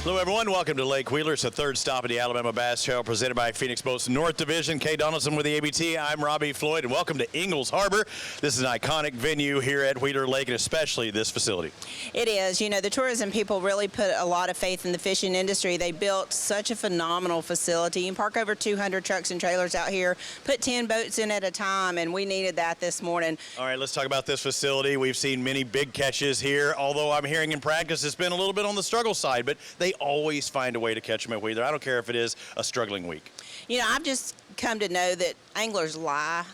Hello, everyone. Welcome to Lake Wheeler. It's the third stop of the Alabama Bass Trail presented by Phoenix Boats North Division. Kay Donaldson with the ABT. I'm Robbie Floyd, and welcome to Ingalls Harbor. This is an iconic venue here at Wheeler Lake, and especially this facility. It is. You know, the tourism people really put a lot of faith in the fishing industry. They built such a phenomenal facility. You can park over 200 trucks and trailers out here, put 10 boats in at a time, and we needed that this morning. All right, let's talk about this facility. We've seen many big catches here, although I'm hearing in practice it's been a little bit on the struggle side, but they always find a way to catch them at Wheeler. I don't care if it is a struggling week. You know, I've just come to know that anglers lie.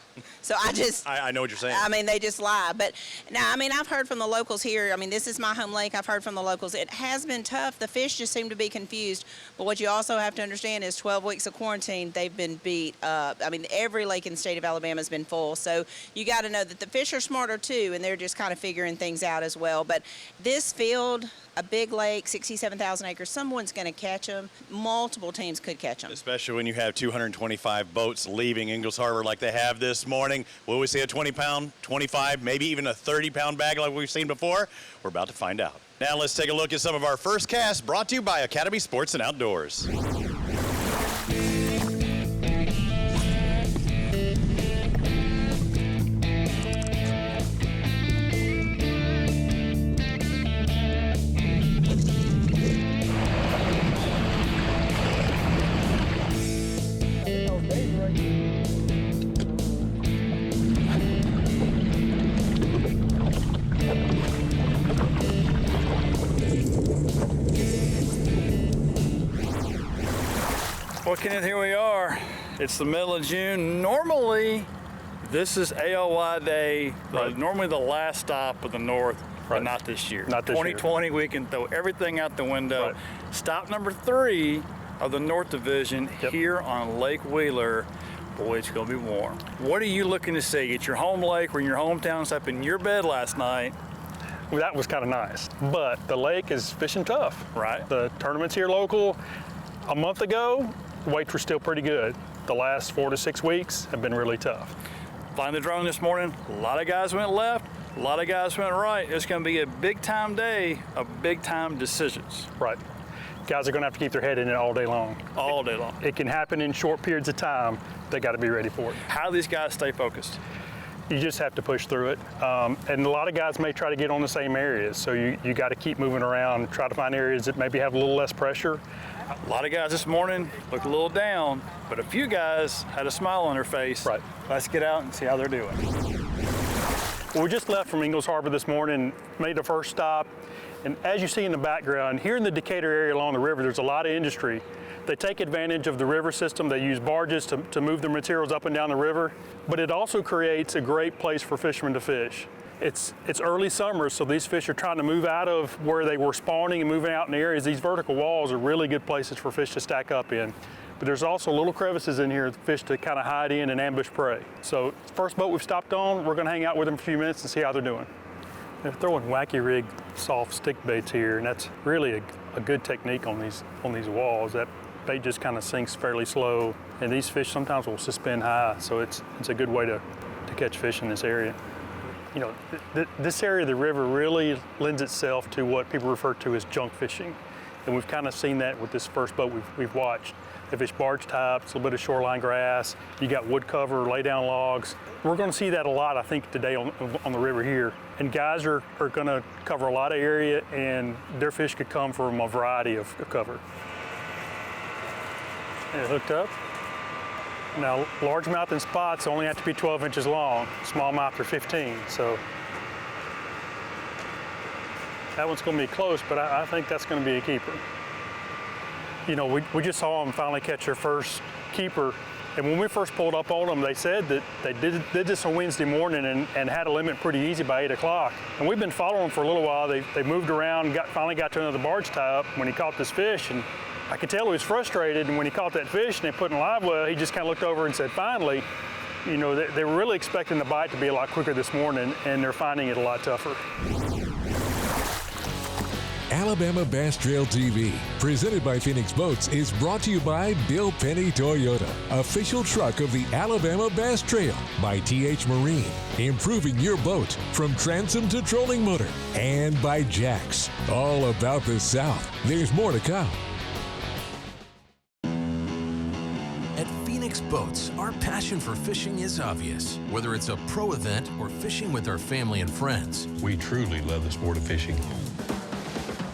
So I know what you're saying. I mean, they just lie. But now, I mean, I've heard from the locals here. I mean, this is my home lake. I've heard from the locals. It has been tough. The fish just seem to be confused. But what you also have to understand is 12 weeks of quarantine, they've been beat up. I mean, every lake in the state of Alabama has been full. So you got to know that the fish are smarter too, and they're just kind of figuring things out as well. But this field, a big lake, 67,000 acres, someone's going to catch them. Multiple teams could catch them. Especially when you have 225 boats leaving Ingalls Harbor like they have this morning. Will we see a 20-pound, 25, maybe even a 30-pound bag like we've seen before? We're about to find out. Now let's take a look at some of our first casts brought to you by Academy Sports and Outdoors. Well, Kenneth, here we are. It's the middle of June. Normally, this is AOY Day, Right. normally the last stop of the North, but Right. not this year. Not this year. 2020, we can throw everything out the window. Right. Stop number 3 of the North Division Yep. here on Lake Wheeler. Boy, it's gonna be warm. What are you looking to see? At your home lake or in your hometown, slept in your bed last night, Well, that was kind of nice, but the lake is fishing tough. right? The tournament's here local. A month ago, weights were still pretty good. The last 4 to 6 weeks have been really tough. Flying the drone this morning, a lot of guys went left, a lot of guys went right. It's gonna be a big time day of big time decisions Right. Guys are going to have to keep their head in it all day long. all day long. It can happen in short periods of time. They got to be ready for it. How do these guys stay focused? You just have to push through it. And a lot of guys may try to get on the same areas. So you got to keep moving around, try to find areas that maybe have a little less pressure. A lot of guys this morning looked a little down, but a few guys had a smile on their face. Right. Let's get out and see how they're doing. Well, we just left from Ingalls Harbor this morning, made the first stop. And as you see in the background, here in the Decatur area along the river, there's a lot of industry. They take advantage of the river system. They use barges to move their materials up and down the river. But it also creates a great place for fishermen to fish. It's early summer, so these fish are trying to move out of where they were spawning and moving out in areas. These vertical walls are really good places for fish to stack up in. But there's also little crevices in here for fish to kind of hide in and ambush prey. So first boat we've stopped on, we're going to hang out with them for a few minutes and see how they're doing. They're throwing wacky rig soft stick baits here, and that's really a good technique on these walls. That bait just kind of sinks fairly slow, and these fish sometimes will suspend high, so it's a good way to catch fish in this area. You know, this area of the river really lends itself to what people refer to as junk fishing, and we've kind of seen that with this first boat we've watched. They fish barge types, a little bit of shoreline grass. You got wood cover, lay down logs. We're going to see that a lot, I think, today on the river here. And guys are going to cover a lot of area, and their fish could come from a variety of cover. They're hooked up. Now, largemouth and spots only have to be 12 inches long. Smallmouth are 15, so that one's going to be close, but I think that's going to be a keeper. You know, we just saw them finally catch their first keeper, and when we first pulled up on them, they said that they did this on Wednesday morning and had a limit pretty easy by 8 o'clock. And we've been following them for a little while. They moved around, finally got to another barge tie-up when he caught this fish, and I could tell he was frustrated, and when he caught that fish and they put in live well, he just kind of looked over and said, finally. You know, they were really expecting the bite to be a lot quicker this morning, and they're finding it a lot tougher. Alabama Bass Trail TV, presented by Phoenix Boats, is brought to you by Bill Penny Toyota, official truck of the Alabama Bass Trail, by TH Marine, improving your boat from transom to trolling motor, and by Jax, all about the South. There's more to come. At Phoenix Boats, our passion for fishing is obvious. Whether it's a pro event or fishing with our family and friends, we truly love the sport of fishing.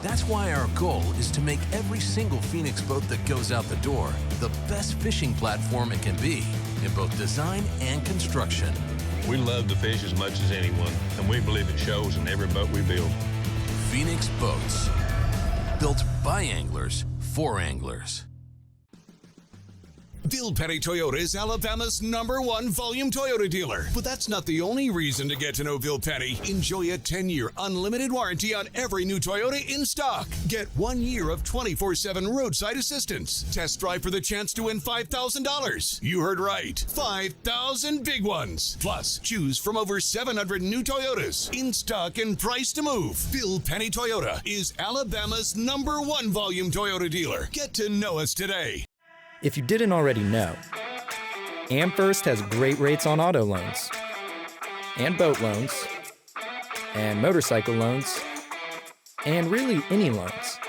That's why our goal is to make every single Phoenix boat that goes out the door the best fishing platform it can be in both design and construction. We love to fish as much as anyone, and we believe it shows in every boat we build. Phoenix Boats, built by anglers for anglers. Bill Penny Toyota is Alabama's #1 volume Toyota dealer. But that's not the only reason to get to know Bill Penny. Enjoy a 10-year unlimited warranty on every new Toyota in stock. Get 1 year of 24/7 roadside assistance. Test drive for the chance to win $5,000. You heard right. 5,000 big ones. Plus, choose from over 700 new Toyotas in stock and price to move. Bill Penny Toyota is Alabama's #1 volume Toyota dealer. Get to know us today. If you didn't already know, AmFirst has great rates on auto loans, and boat loans, and motorcycle loans, and really any loans,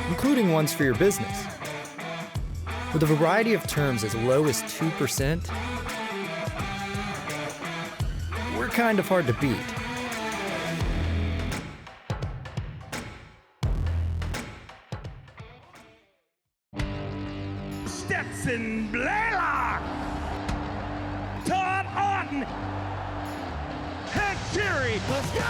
including ones for your business. With a variety of terms as low as 2%, we're kind of hard to beat. Stetson Blaylock, Todd Auten, and Jerry. Let's go!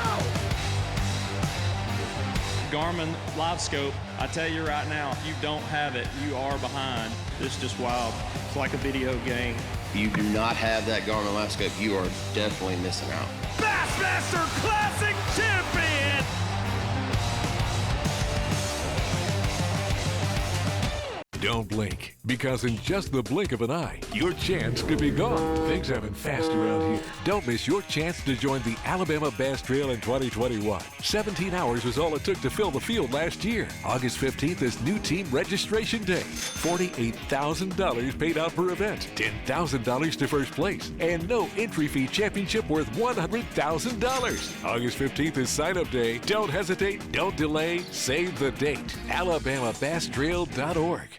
Garmin Live Scope, I tell you right now, if you don't have it, you are behind. It's just wild. It's like a video game. If you do not have that Garmin Live Scope, you are definitely missing out. Bassmaster Classic champion! Don't blink, because in just the blink of an eye, your chance could be gone. Things happen fast around here. Don't miss your chance to join the Alabama Bass Trail in 2021. 17 hours was all it took to fill the field last year. August 15th is new team registration day. $48,000 paid out per event, $10,000 to first place, and no entry fee championship worth $100,000. August 15th is sign-up day. Don't hesitate, don't delay, save the date. AlabamaBassTrail.org.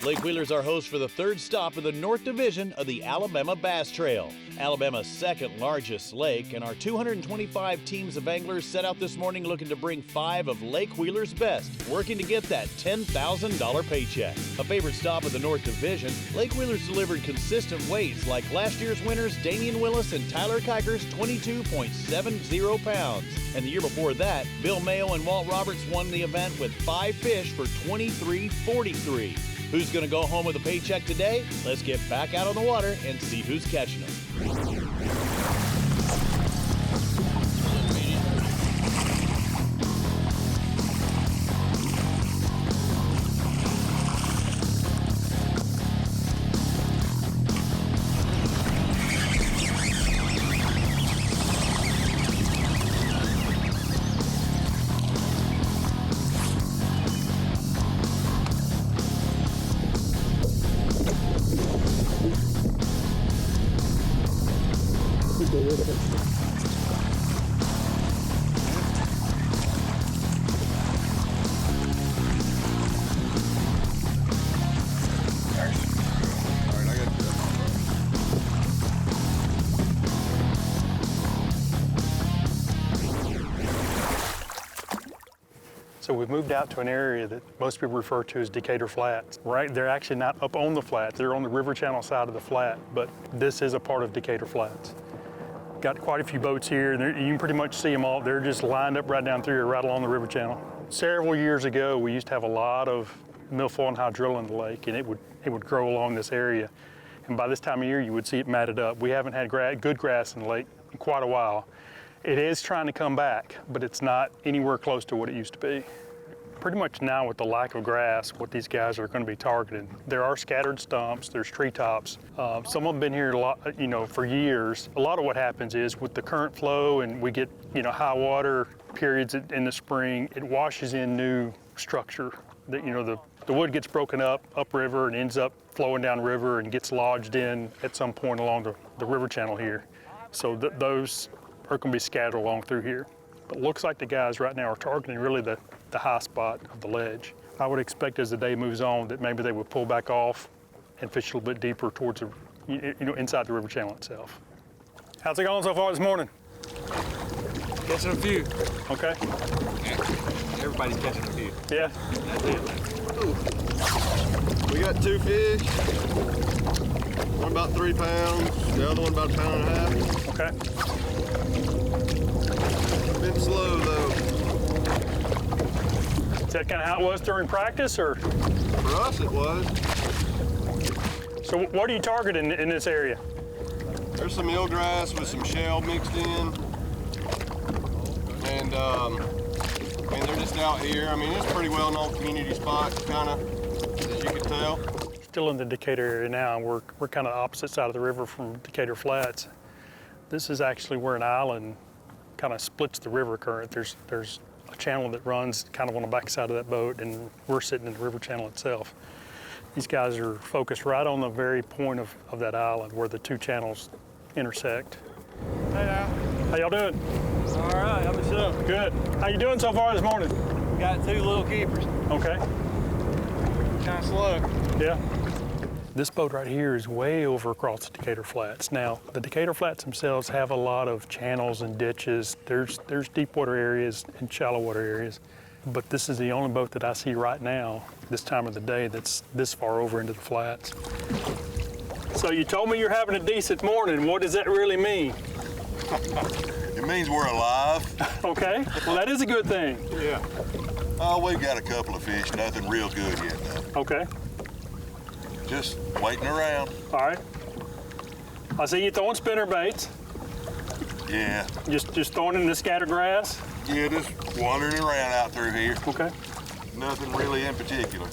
Lake Wheeler's our host for the third stop of the North Division of the Alabama Bass Trail, Alabama's second largest lake, and our 225 teams of anglers set out this morning looking to bring 5 of Lake Wheeler's best, working to get that $10,000 paycheck. A favorite stop of the North Division, Lake Wheeler's delivered consistent weights like last year's winners Damian Willis and Tyler Kiker's 22.70 pounds. And the year before that, Bill Mayo and Walt Roberts won the event with 5 fish for $23.43. Who's going to go home with a paycheck today? Let's get back out on the water and see who's catching them. So we've moved out to an area that most people refer to as Decatur Flats. Right, they're actually not up on the flat, they're on the river channel side of the flat, but this is a part of Decatur Flats. Got quite a few boats here, and you can pretty much see them all. They're just lined up right down through here, right along the river channel. Several years ago, we used to have a lot of milfoil and hydrilla in the lake, and it would grow along this area. And by this time of year, you would see it matted up. We haven't had good grass in the lake in quite a while. It is trying to come back, but it's not anywhere close to what it used to be. Pretty much now with the lack of grass, what these guys are going to be targeting. There are scattered stumps, there's treetops. Some of them have been here a lot, for years. A lot of what happens is with the current flow and we get, high water periods in the spring, it washes in new structure. The wood gets broken up upriver and ends up flowing downriver and gets lodged in at some point along the river channel here. So those are going to be scattered along through here. But it looks like the guys right now are targeting really the high spot of the ledge. I would expect as the day moves on that maybe they would pull back off and fish a little bit deeper towards inside the river channel itself. How's it going so far this morning? Catching a few. Okay. Yeah. Everybody's catching a few. Yeah. That's it. Ooh. We got 2 fish. One about 3 pounds. The other one about 1.5 pounds. Okay. Been slow though. Is that kind of how it was during practice, or? For us, it was. So what are you targeting in this area? There's some eelgrass with some shell mixed in. And they're just out here. I mean, it's a pretty well-known community spot, kind of, as you can tell. Still in the Decatur area now, and we're kind of opposite side of the river from Decatur Flats. This is actually where an island kind of splits the river current. There's a channel that runs kind of on the backside of that boat, and we're sitting in the river channel itself. These guys are focused right on the very point of that island where the 2 channels intersect. Hey, Al. How y'all doing? All right, how about yourself? Good. How you doing so far this morning? We got 2 little keepers. Okay. Kind of slow. Yeah. This boat right here is way over across the Decatur Flats. Now, the Decatur Flats themselves have a lot of channels and ditches. There's deep water areas and shallow water areas, but this is the only boat that I see right now, this time of the day, that's this far over into the flats. So you told me you're having a decent morning. What does that really mean? It means we're alive. Okay, well that is a good thing. Yeah. Oh, we've got a couple of fish, nothing real good yet though. Okay. Just waiting around. All right. I see you throwing spinner baits. Yeah. Just throwing in the scatter grass? Yeah, just wandering around out through here. Okay. Nothing really in particular.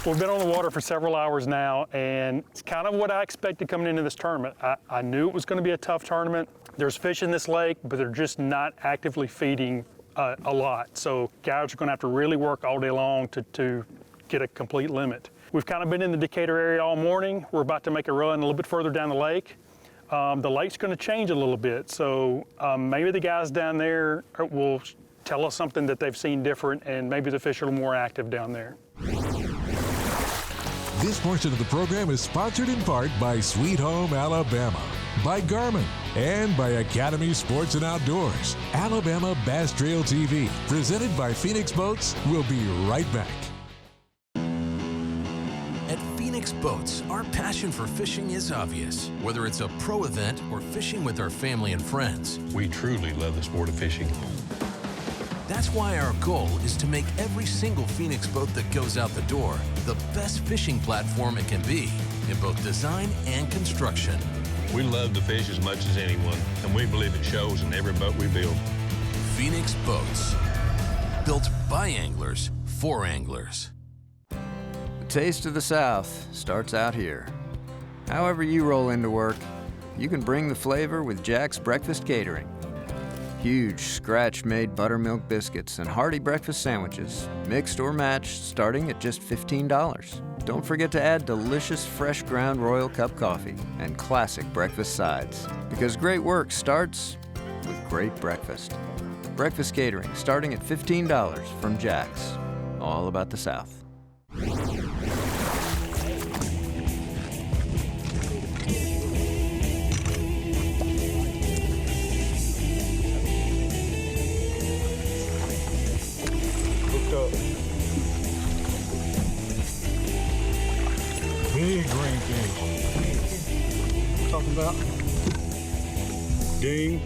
We've been on the water for several hours now, and it's kind of what I expected coming into this tournament. I knew it was going to be a tough tournament. There's fish in this lake, but they're just not actively feeding a lot. So guys are going to have to really work all day long to get a complete limit. We've kind of been in the Decatur area all morning. We're about to make a run a little bit further down the lake. The lake's going to change a little bit, so maybe the guys down there will tell us something that they've seen different, and maybe the fish are more active down there. This portion of the program is sponsored in part by Sweet Home Alabama, by Garmin, and by Academy Sports and Outdoors. Alabama Bass Trail TV, presented by Phoenix Boats. We'll be right back. At Phoenix Boats, our passion for fishing is obvious. Whether it's a pro event or fishing with our family and friends, We truly love the sport of fishing. that's why our goal is to make every single Phoenix boat that goes out the door the best fishing platform it can be in both design and construction. We love to fish as much as anyone, and we believe it shows in every boat we build. Phoenix Boats, built by anglers for anglers. The taste of the South starts out here. However you roll into work, you can bring the flavor with Jack's Breakfast Catering. Huge scratch-made buttermilk biscuits and hearty breakfast sandwiches, mixed or matched, starting at just $15. Don't forget to add delicious fresh ground Royal Cup coffee and classic breakfast sides, because great work starts with great breakfast. Breakfast catering starting at $15 from Jack's. All about the South. Big green thing. Talking about ding.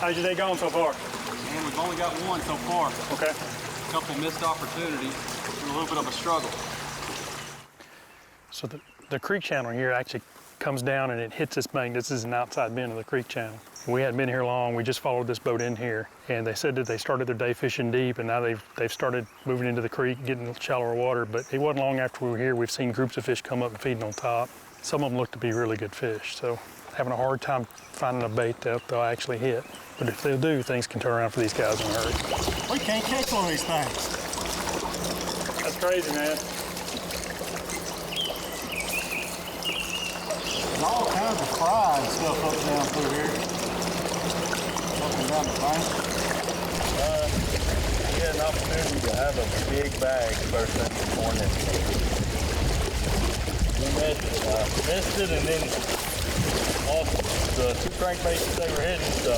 How's your day going so far? Man, we I've only got one so far. Okay. A couple missed opportunities, and a little bit of a struggle. So the creek channel here actually comes down and it hits this bank. This is an outside bend of the creek channel. We hadn't been here long. We just followed this boat in here, and they said that they started their day fishing deep, and now they've started moving into the creek, getting shallower water. But it wasn't long after we were here, we've seen groups of fish come up and feeding on top. Some of them look to be really good fish, so having a hard time finding a bait that they'll actually hit. But if they'll do, things can turn around for these guys in a hurry. We can't catch one of these things. That's crazy, man. There's all kinds of fry and stuff up and down through here. Up and down the bank. We had an opportunity to have a big bag first thing this morning. We missed it and then off the 2 crankbaits that they were hitting, so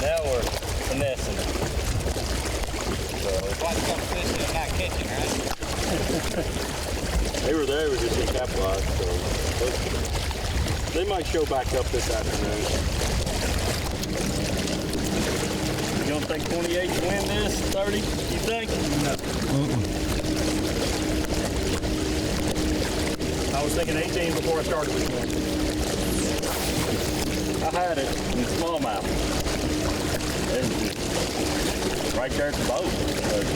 now we're finessing it. So Why's got fishing and not catching, right? they were there, we just didn't capitalize, so they might show back up this afternoon. You don't think 28 to win this? 30, you think? No. I was thinking 18 before I started this morning. I had it in smallmouth. Right there at the boat. But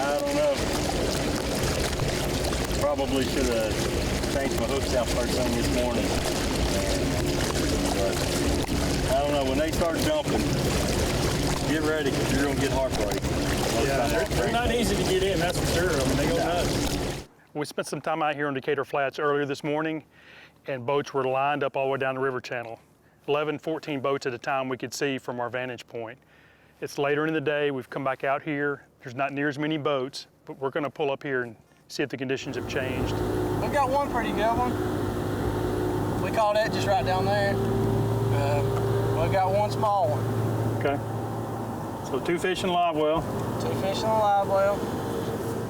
I don't know. Probably should have changed my hooks out first thing this morning. But I don't know, when they start jumping, get ready because you're going to get heartbreak. Yeah, they're not easy to get in, that's for sure. I mean, they go nuts. We spent some time out here on Decatur Flats earlier this morning, and boats were lined up all the way down the river channel. 11, 14 boats at a time we could see from our vantage point. It's later in the day, we've come back out here. There's not near as many boats, but we're gonna pull up here and see if the conditions have changed. We've got one pretty good one. We caught that just right down there. We've got one small one. Okay. So 2 fish in a live well. 2 fish in a live well.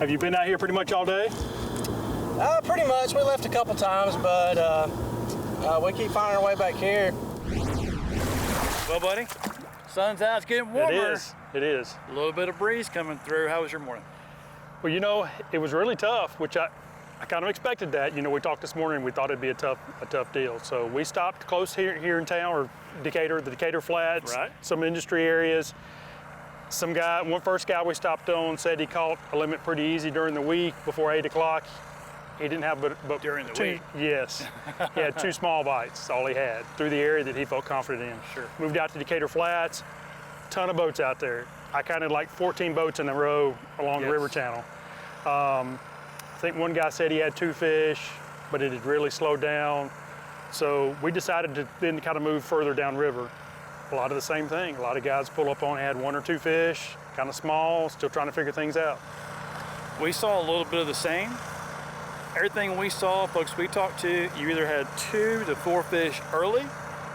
Have you been out here pretty much all day? Pretty much. We left a couple times, but we keep finding our way back here. Well, buddy, sun's out. It's getting warmer. It is. It is. A little bit of breeze coming through. How was your morning? Well, you know, it was really tough, which I kind of expected that. You know, we talked this morning and we thought it'd be a tough deal. So we stopped close here in town, or Decatur, the Decatur Flats, right. Some industry areas. First guy we stopped on said he caught a limit pretty easy during the week before 8 o'clock. He didn't have but during the 2, week? Yes. He had 2 small bites, all he had, through the area that he felt confident in. Sure. Moved out to Decatur Flats, ton of boats out there. I counted like 14 boats in a row along the river channel. I think one guy said he had 2 fish, but it had really slowed down. So we decided to then kind of move further downriver. A lot of the same thing. A lot of guys pull up on, had 1 or 2 fish, kind of small, still trying to figure things out. We saw a little bit of the same. Everything we saw, folks we talked to, you either had 2 to 4 fish early,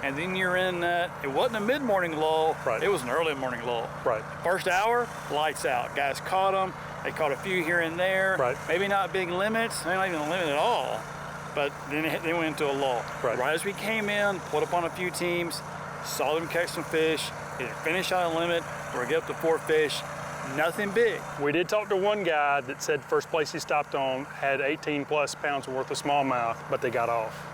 and then you're in that, it wasn't a mid-morning lull, right. It was an early morning lull. Right. First hour, lights out. Guys caught them, they caught a few here and there. Right. Maybe not big limits, maybe not even a limit at all, but then they went into a lull. Right. Right as we came in, put up on a few teams, saw them catch some fish, either finish on a limit or get up to 4 fish. Nothing big. We did talk to one guy that said first place he stopped on had 18 plus pounds worth of smallmouth, but they got off.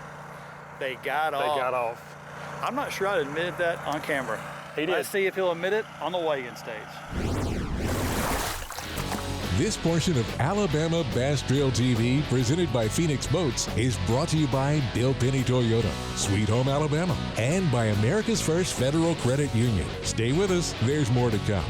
They got off. I'm not sure I'd admit that on camera. He did. Let's see if he'll admit it on the weigh-in stage. This portion of Alabama Bass Trail TV, presented by Phoenix Boats, is brought to you by Bill Penny Toyota, Sweet Home, Alabama, and by America's First Federal Credit Union. Stay with us, there's more to come.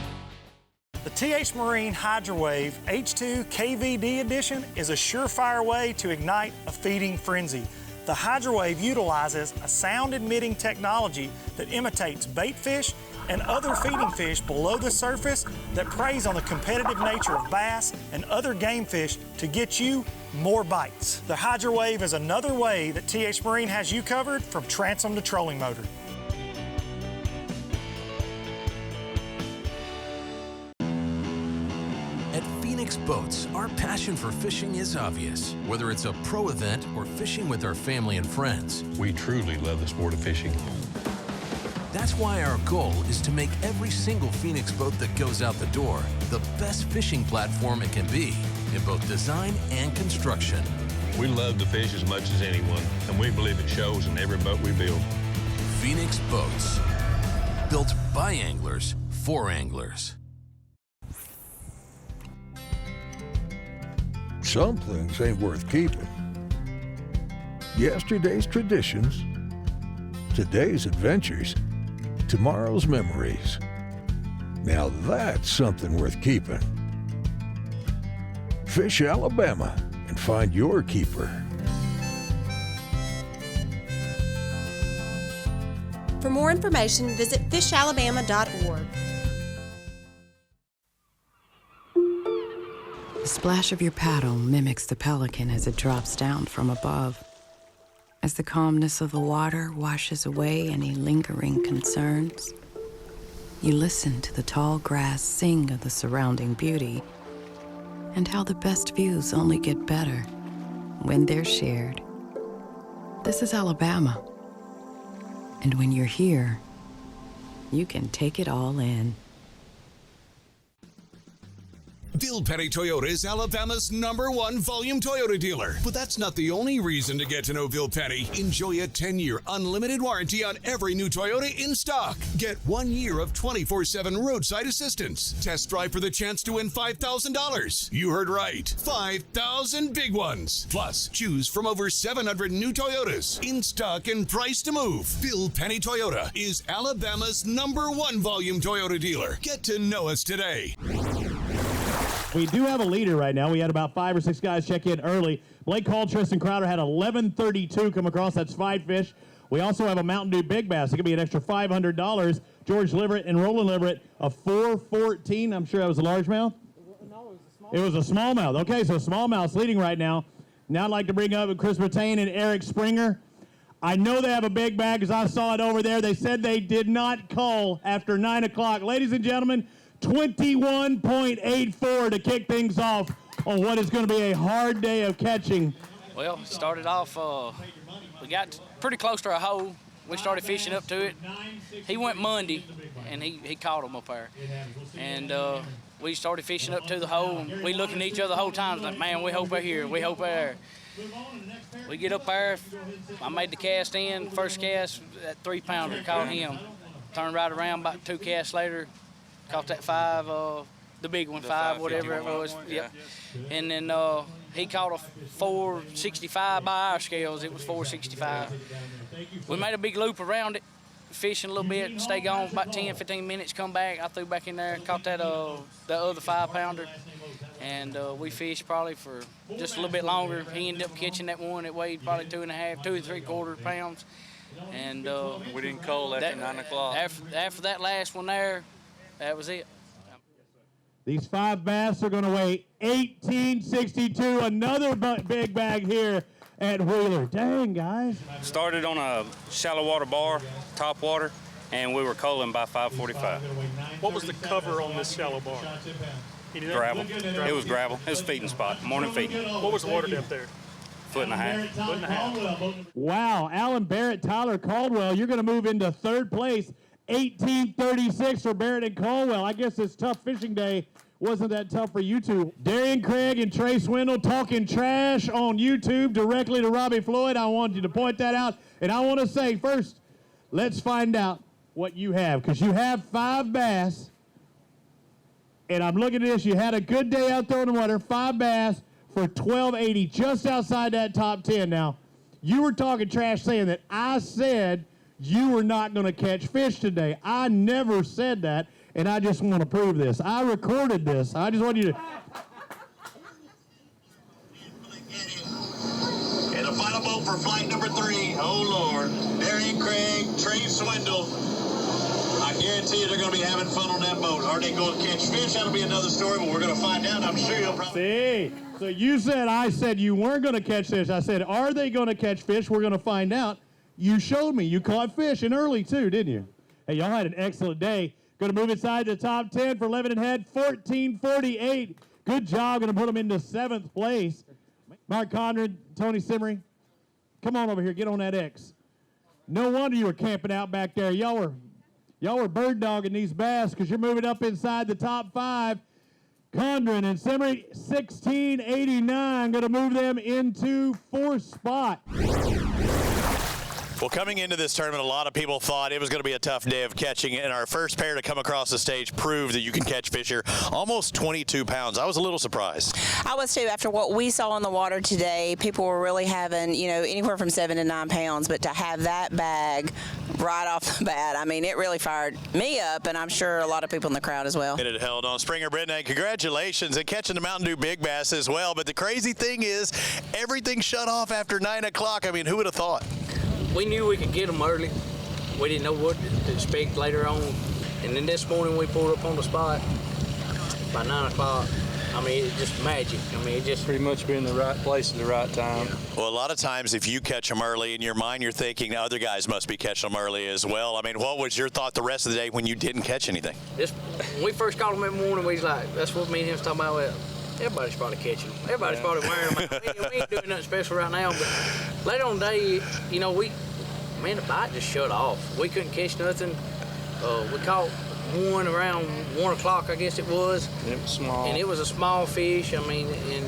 The TH Marine HydroWave H2 KVD Edition is a surefire way to ignite a feeding frenzy. The HydroWave utilizes a sound-emitting technology that imitates bait fish and other feeding fish below the surface that preys on the competitive nature of bass and other game fish to get you more bites. The HydroWave is another way that TH Marine has you covered from transom to trolling motor. At Phoenix Boats, our passion for fishing is obvious. Whether it's a pro event or fishing with our family and friends, We truly love the sport of fishing. that's That's why our goal is to make every single Phoenix boat that goes out the door the best fishing platform it can be in both design and construction. We love to fish as much as anyone, and we believe it shows in every boat we build. Phoenix Boats. Built by anglers for anglers. Some things ain't worth keeping. Yesterday's traditions, today's adventures, tomorrow's memories. Now that's something worth keeping. Fish Alabama and find your keeper. For more information, visit fishalabama.org. The splash of your paddle mimics the pelican as it drops down from above. As the calmness of the water washes away any lingering concerns, you listen to the tall grass sing of the surrounding beauty and how the best views only get better when they're shared. This is Alabama. And when you're here, you can take it all in. Bill Petty Toyota is Alabama's #1 volume Toyota dealer. But that's not the only reason to get to know Bill Petty. Enjoy a 10-year unlimited warranty on every new Toyota in stock. Get 1 year of 24/7 roadside assistance. Test drive for the chance to win $5,000. You heard right. 5,000 big ones. Plus, choose from over 700 new Toyotas in stock and price to move. Bill Petty Toyota is Alabama's #1 volume Toyota dealer. Get to know us today. We do have a leader right now. We had about 5 or 6 guys check in early. Blake Hall, Tristan Crowder had 1132 come across. That's 5 fish. We also have a Mountain Dew Big Bass. It could be an extra $500. George Liverett and Roland Liverett, a 414. I'm sure that was a largemouth. No, it was a smallmouth. Okay, so smallmouth's leading right now. Now I'd like to bring up Chris Brattain and Eric Springer. I know they have a big bag because I saw it over there. They said they did not cull after 9 o'clock. Ladies and gentlemen, 21.84 to kick things off on what is going to be a hard day of catching. Well, started off, we got pretty close to our hole. We started fishing up to it. He went Monday, and he caught him up there. And we started fishing up to the hole, and we looking at each other the whole time, like, man, we hope they're here, we hope they're there. We get up there, I made the cast in, first cast, that 3-pounder, caught him. Turned right around, about 2 casts later, caught that 5, the big one, 5, whatever it was. Yep. And then he caught a 465 by our scales. It was 465. We made a big loop around it, fishing a little bit, stay gone about 10, 15 minutes, come back. I threw back in there, caught that the other 5-pounder. And we fished probably for just a little bit longer. He ended up catching that one that weighed probably 2.5, 2 3/4 pounds. And we didn't cull after 9 o'clock. After that last one there, that was it. These 5 bass are going to weigh 1862. Another big bag here at Wheeler. Dang, guys. Started on a shallow water bar, top water, and we were culling by 5:45. What was the cover on this shallow bar? Gravel. It was gravel. It was a feeding spot, morning feeding. What was the water depth there? 1.5 foot. Wow, Alan Barrett, Tyler Caldwell, you're going to move into 3rd place. 1836 for Barrett and Caldwell. I guess this tough fishing day wasn't that tough for you two. Darian Craig and Trey Swindle talking trash on YouTube directly to Robbie Floyd. I want you to point that out. And I want to say first, let's find out what you have, because you have 5 bass. And I'm looking at this. You had a good day out there in the water. 5 bass for $12.80, just outside that top 10. Now, you were talking trash saying that I said you were not going to catch fish today. I never said that, and I just want to prove this. I recorded this. I just want you to. And a final boat for flight number 3. Oh, Lord. Darian Craig, Trey Swindle. I guarantee you they're going to be having fun on that boat. Are they going to catch fish? That'll be another story, but we're going to find out. I'm sure you'll probably... See, so you said I said you weren't going to catch fish. I said, are they going to catch fish? We're going to find out. You showed me. You caught fish, and early, too, didn't you? Hey, y'all had an excellent day. Going to move inside the top 10 for Lebanon Head, 1448. Good job. Going to put them into 7th place. Mark Conrad, Tony Simmery, come on over here. Get on that X. No wonder you were camping out back there. Y'all were Y'all were bird dogging these bass because you're moving up inside the top 5. Condren and Semery, 1689, going to move them into 4th spot. Well, coming into this tournament, a lot of people thought it was going to be a tough day of catching, and our first pair to come across the stage proved that you can catch fish here almost 22 pounds. I was a little surprised. I was too. After what we saw in the water today, people were really having, anywhere from 7 to 9 pounds, but to have that bag right off the bat, I mean, it really fired me up, and I'm sure a lot of people in the crowd as well. And it held on. Springer Britney, congratulations and catching the Mountain Dew Big Bass as well, but the crazy thing is everything shut off after 9 o'clock. I mean, who would have thought? We knew we could get them early. We didn't know what to expect later on. And then this morning we pulled up on the spot by 9 o'clock. I mean, it's just magic. I mean, it just pretty much be in the right place at the right time. Yeah. Well, a lot of times if you catch them early, in your mind you're thinking other guys must be catching them early as well. I mean, what was your thought the rest of the day when you didn't catch anything? When we first caught them that morning, we was like, that's what me and him was talking about. Well, everybody's probably catching them. Everybody's probably wearing them. We ain't doing nothing special right now, but later on the day, the bite just shut off. We couldn't catch nothing. We caught one around 1 o'clock, I guess it was. It was small. And it was a small fish. I mean, and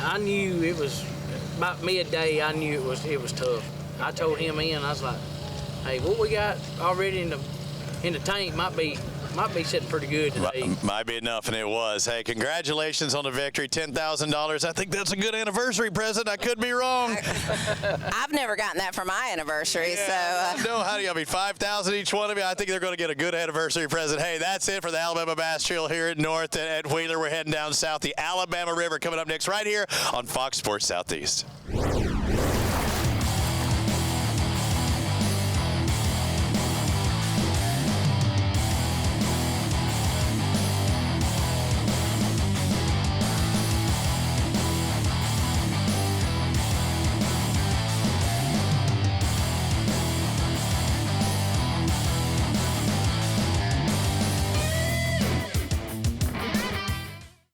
I knew it was about midday. I knew it was tough. I told him I was like, hey, what we got already in the tank might be sitting pretty good today. Might be enough, and it was. Hey, congratulations on the victory, $10,000. I think that's a good anniversary present. I could be wrong. I've never gotten that for my anniversary, No, how do you? I mean, $5,000 each one of you. I think they're going to get a good anniversary present. Hey, that's it for the Alabama Bass Trail here at North at Wheeler. We're heading down south. The Alabama River coming up next right here on Fox Sports Southeast.